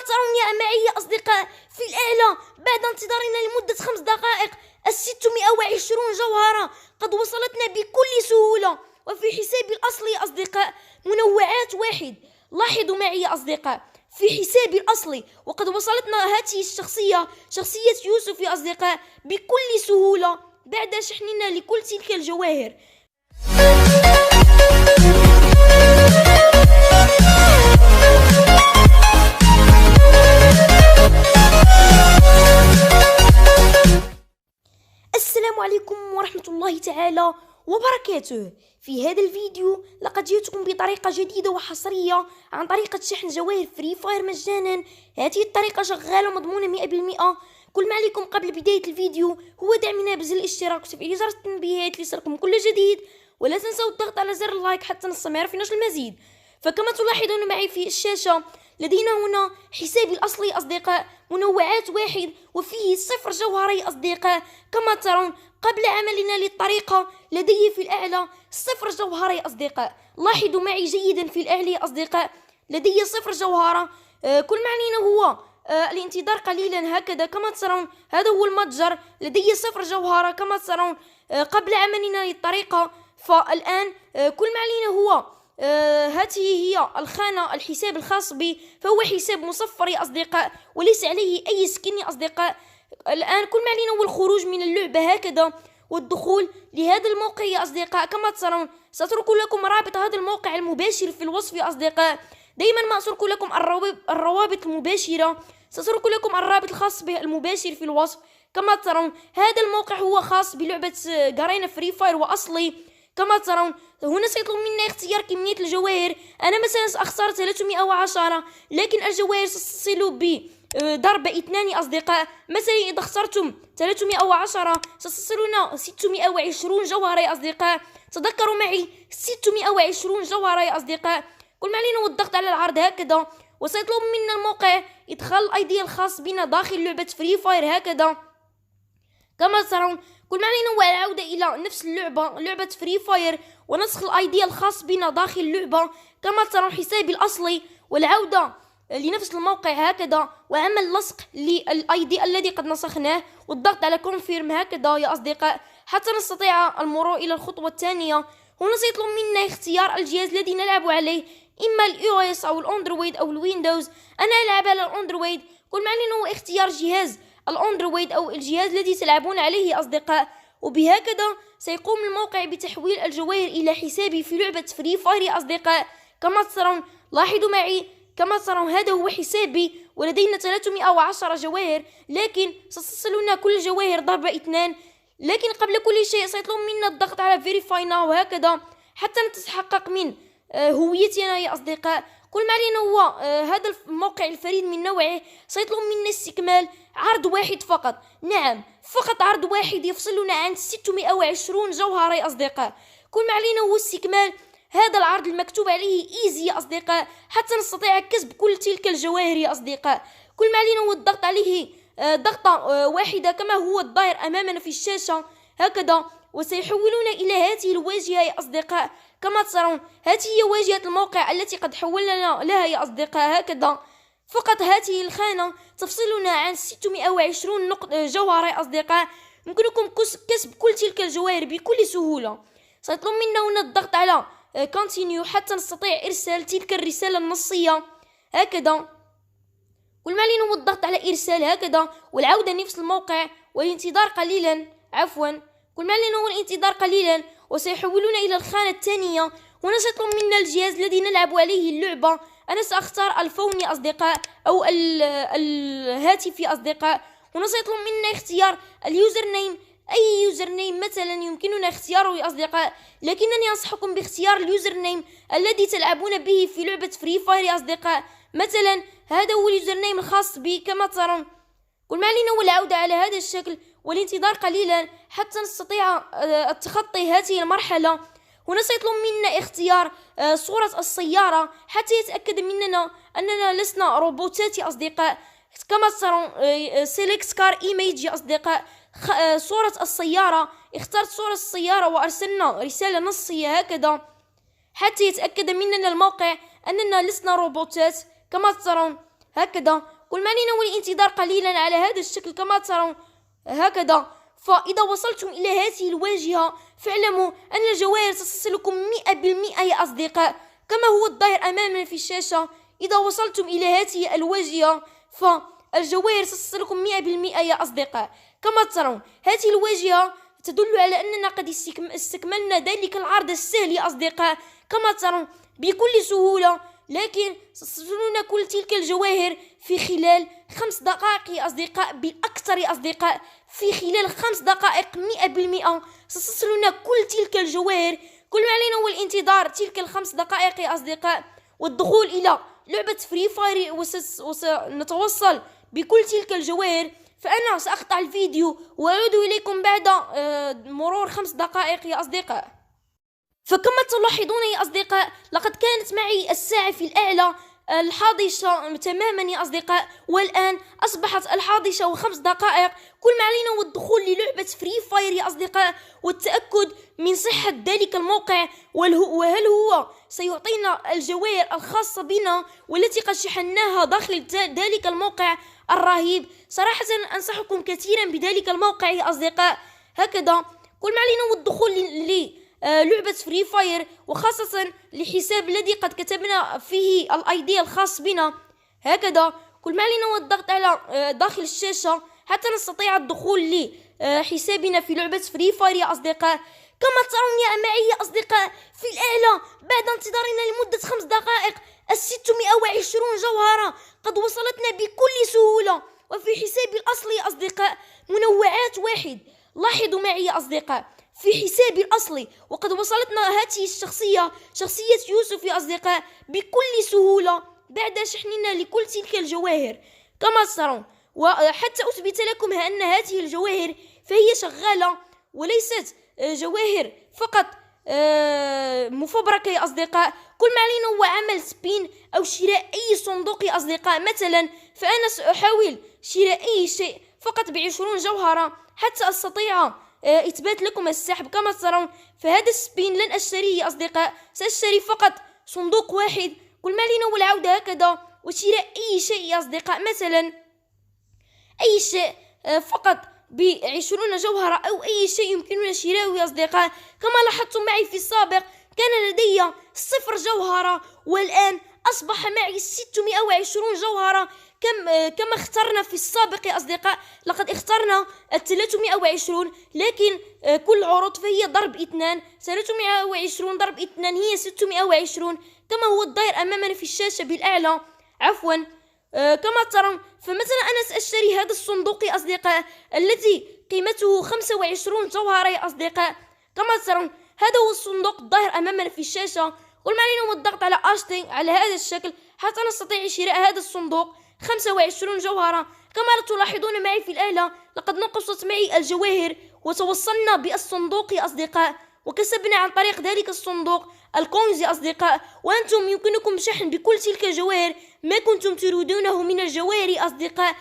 ترون يا معي يا أصدقاء في الأعلى بعد انتظارنا لمدة 5 دقائق 620 جوهرة قد وصلتنا بكل سهولة، وفي حسابي الأصلي يا أصدقاء منوعات واحد. لاحظوا معي يا أصدقاء في حسابي الأصلي وقد وصلتنا هذه الشخصية، شخصية يوسف يا أصدقاء، بكل سهولة بعد شحننا لكل تلك الجواهر. السلام عليكم ورحمة الله تعالى وبركاته. في هذا الفيديو لقد جئتكم بطريقة جديدة وحصرية عن طريقة شحن جواهر فري فاير مجانا. هذه الطريقة شغالة ومضمونة 100%. كل ما عليكم قبل بداية الفيديو هو دعمنا بزر الاشتراك وتفعيل جرس التنبيهات ليصلكم كل جديد، ولا تنسوا الضغط على زر اللايك حتى نستمر في نشر المزيد. فكما تلاحظون معي في الشاشة لدينا هنا حسابي الأصلي أصدقاء منوعات واحد وفيه 0 جوهرة يا أصدقاء. كما ترون قبل عملنا للطريقة لدي في الأعلى 0 جوهرة يا أصدقاء. لاحظوا معي جيدا في الأعلى يا أصدقاء لدي 0 جوهرة. كل ما علينا هو الانتظار قليلا هكذا. كما ترون هذا هو المتجر لدي 0 جوهرة. كما ترون قبل عملنا للطريقة. فالآن كل ما علينا هو هذه هي الخانة الحساب الخاص بي، فهو حساب مصفر يا أصدقاء وليس عليه أي سكن يا أصدقاء. الآن كل ما علينا هو الخروج من اللعبة هكذا والدخول لهذا الموقع يا أصدقاء. كما ترون سأترك لكم رابط هذا الموقع المباشر في الوصف يا أصدقاء. دائما ما أترك لكم الروابط المباشرة، سأترك لكم الرابط الخاص به المباشر في الوصف. كما ترون هذا الموقع هو خاص بلعبة غارينا فري فاير وأصلي. كما ترون هنا سيطلب منا اختيار كمية الجواهر. أنا مثلا سأختار 310، لكن الجواهر ستصل بضرب 2 يا أصدقاء. مثلا إذا اخترتم 310 ستصلنا 620 جوهرة يا أصدقاء. تذكروا معي 620 جوهرة يا أصدقاء. كل ما علينا هو الضغط على العرض هكذا، وسيطلب منا الموقع إدخال الأيدي الخاص بنا داخل لعبة فري فاير هكذا. كما ترون كل ما علينا هو العودة إلى نفس اللعبة، لعبة فري فاير، ونسخ الايدي الخاص بنا داخل اللعبة. كما ترون حسابي الأصلي، والعودة لنفس الموقع هكذا، وعمل لصق للايدي الذي قد نسخناه، والضغط على كونفيرم هكذا يا أصدقاء حتى نستطيع المرور إلى الخطوة الثانية. هنا سيطلب منا اختيار الجهاز الذي نلعب عليه، إما الإي إس أو الأندرويد أو الويندوز. أنا ألعب على الأندرويد. كل ما علينا هو اختيار جهاز الأندرويد أو الجهاز الذي تلعبون عليه يا أصدقاء. وبهكذا سيقوم الموقع بتحويل الجواهر إلى حسابي في لعبة فري فاير يا أصدقاء. كما ترون لاحظوا معي، كما ترون هذا هو حسابي ولدينا 310 جواهر، لكن ستصلنا كل جواهر ضربة 2. لكن قبل كل شيء سيطلب منا الضغط على فيريفاي ناو هكذا حتى نتحقق من هويتنا يا أصدقاء. كل ما علينا هو هذا الموقع الفريد من نوعه سيطلب منا استكمال عرض واحد فقط. نعم، فقط عرض واحد يفصلنا عن 620 جوهرة يا أصدقاء. كل ما علينا هو استكمال هذا العرض المكتوب عليه ايزي يا أصدقاء حتى نستطيع كسب كل تلك الجواهر يا أصدقاء. كل ما علينا هو الضغط عليه ضغطة واحدة كما هو الظاهر أمامنا في الشاشة هكذا، وسيحولنا إلى هذه الواجهة يا أصدقاء. كما ترون هذه هي واجهة الموقع التي قد حولنا لها يا أصدقاء هكذا. فقط هذه الخانة تفصلنا عن 620 جوهرة يا أصدقاء. يمكنكم كسب كل تلك الجواهر بكل سهولة. سيطلب منا هنا الضغط على continue حتى نستطيع إرسال تلك الرسالة النصية هكذا. كل ما علينا هو الضغط على إرسال هكذا، والعودة لنفس الموقع والانتظار قليلا. عفوا، كل ما علينا هو الانتظار قليلا وسيحولون إلى الخانة الثانية. هنا سيطلب منا الجهاز الذي نلعب عليه اللعبة. أنا سأختار الفون يا أصدقاء أو الهاتف يا أصدقاء. هنا سيطلب منا اختيار اليوزر نيم، أي يوزر نيم مثلا يمكننا اختياره يا أصدقاء، لكنني أنصحكم باختيار اليوزر نيم الذي تلعبون به في لعبة فري فاير يا أصدقاء. مثلا هذا هو اليوزر نيم الخاص بي. كما ترون كل ما علينا هو العودة على هذا الشكل والانتظار قليلا حتى نستطيع التخطي هذه المرحلة. هنا سيطلب منا اختيار صورة السيارة حتى يتأكد مننا أننا لسنا روبوتات يا أصدقاء. كما ترون select car image يا أصدقاء، صورة السيارة. اخترت صورة السيارة وأرسلنا رسالة نصية هكذا حتى يتأكد مننا الموقع أننا لسنا روبوتات. كما ترون هكذا. كل ما علينا هو الانتظار قليلا على هذا الشكل كما ترون هكذا. فإذا وصلتم إلى هذه الواجهة فاعلموا أن الجواهر ستصلكم 100% يا أصدقاء، كما هو الظاهر أمامنا في الشاشة. إذا وصلتم إلى هذه الواجهة فالجواهر ستصلكم 100% يا أصدقاء. كما ترون هذه الواجهة تدل على أننا قد استكملنا ذلك العرض السهل يا أصدقاء، كما ترون بكل سهولة، لكن ستصلون كل تلك الجواهر في خلال 5 دقائق يا أصدقاء، بالأكثر يا أصدقاء. في خلال 5 دقائق 100% ستصلون كل تلك الجواهر. كل ما علينا هو الانتظار تلك ال5 دقائق يا أصدقاء والدخول إلى لعبة فري فاير وسنتوصل بكل تلك الجواهر. فأنا سأقطع الفيديو وأعود إليكم بعد مرور 5 دقائق يا أصدقاء. فكما تلاحظون يا أصدقاء لقد كانت معي الساعة في الأعلى 11 تماما يا أصدقاء، والآن أصبحت 11 و5 دقائق. كل ما علينا هو الدخول للعبة فري فاير يا أصدقاء والتأكد من صحة ذلك الموقع، وهل هو سيعطينا الجواهر الخاصة بنا والتي قد شحناها داخل ذلك الموقع الرهيب. صراحة أنصحكم كثيرا بذلك الموقع يا أصدقاء هكذا. كل ما علينا هو الدخول لعبة فري فاير، وخاصة لحساب الذي قد كتبنا فيه الايدي الخاص بنا هكذا. كل ما علينا هو الضغط على داخل الشاشة حتى نستطيع الدخول لحسابنا في لعبة فري فاير يا أصدقاء. كما ترون يا معي يا أصدقاء في الأعلى بعد انتظارنا لمدة 5 دقائق 620 جوهرة قد وصلتنا بكل سهولة، وفي حسابي الأصلي يا أصدقاء منوعات 1. لاحظوا معي يا أصدقاء في حسابي الأصلي وقد وصلتنا هذه الشخصية، شخصية يوسف يا أصدقاء، بكل سهولة بعد شحننا لكل تلك الجواهر كما ترون. وحتى أثبت لكم أن هذه الجواهر فهي شغالة وليست جواهر فقط مفبركة يا أصدقاء. كل ما علينا هو عمل سبين أو شراء أي صندوق يا أصدقاء. مثلا فأنا سأحاول شراء أي شيء فقط ب20 جوهرة حتى أستطيع إثبات لكم السحب كما ترون. فهذا السبين لن أشتريه يا أصدقاء، سأشتري فقط صندوق 1. كل ما علينا هو العودة هكذا وشراء أي شيء يا أصدقاء، مثلا أي شيء فقط ب20 جوهرة أو أي شيء يمكننا شراءه يا أصدقاء. كما لاحظتم معي في السابق كان لدي 0 جوهرة والآن أصبح معي 620 جوهرة كما اخترنا في السابق يا أصدقاء. لقد اخترنا 320 لكن كل عروض فهي ضرب 2، 320 ضرب 2 هي 620 كما هو الظاهر أمامنا في الشاشة بالأعلى عفوا. كما ترون فمثلا أنا سأشتري هذا الصندوق يا أصدقاء الذي قيمته 25 جوهرة يا أصدقاء. كما ترون هذا هو الصندوق الظاهر أمامنا في الشاشة. كل ما علينا هو الضغط على أشتري على هذا الشكل حتى نستطيع شراء هذا الصندوق 25 جوهرة. كما تلاحظون معي في الأعلى لقد نقصت معي الجواهر وتوصلنا بالصندوق يا أصدقاء، وكسبنا عن طريق ذلك الصندوق الكونز يا أصدقاء. وأنتم يمكنكم شحن بكل تلك الجواهر ما كنتم تريدونه من الجواهر يا أصدقاء.